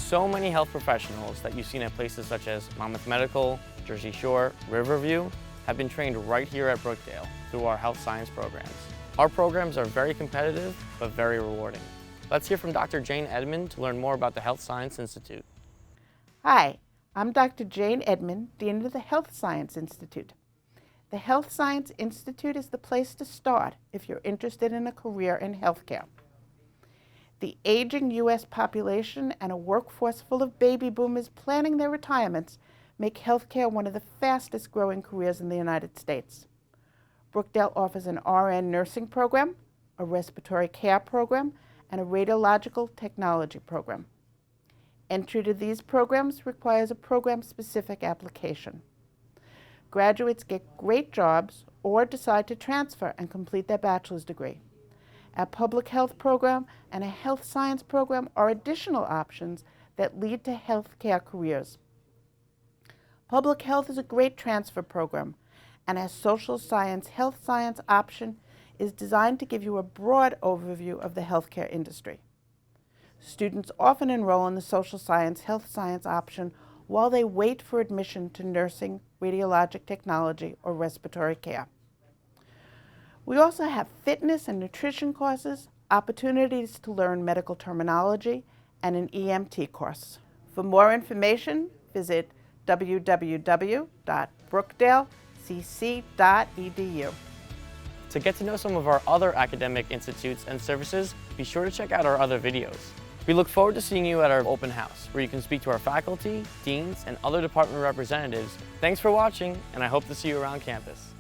So many health professionals that you've seen at places such as Monmouth Medical, Jersey Shore, Riverview have been trained right here at Brookdale through our health science programs. Our programs are very competitive, but very rewarding. Let's hear from Dr. Jayne Edman to learn more about the Health Science Institute. Hi, I'm Dr. Jayne Edman, Dean of the Health Science Institute. The Health Science Institute is the place to start if you're interested in a career in healthcare. The aging U.S. population and a workforce full of baby boomers planning their retirements make healthcare one of the fastest growing careers in the United States. Brookdale offers an RN nursing program, a respiratory care program, and a radiological technology program. Entry to these programs requires a program-specific application. Graduates get great jobs or decide to transfer and complete their bachelor's degree. A public health program and a health science program are additional options that lead to healthcare careers. Public health is a great transfer program, and a social science health science option is designed to give you a broad overview of the healthcare industry. Students often enroll in the social science health science option while they wait for admission to nursing, radiologic technology, or respiratory care. We also have fitness and nutrition courses, opportunities to learn medical terminology, and an EMT course. For more information, visit www.brookdalecc.edu. To get to know some of our other academic institutes and services, be sure to check out our other videos. We look forward to seeing you at our open house, where you can speak to our faculty, deans, and other department representatives. Thanks for watching, and I hope to see you around campus.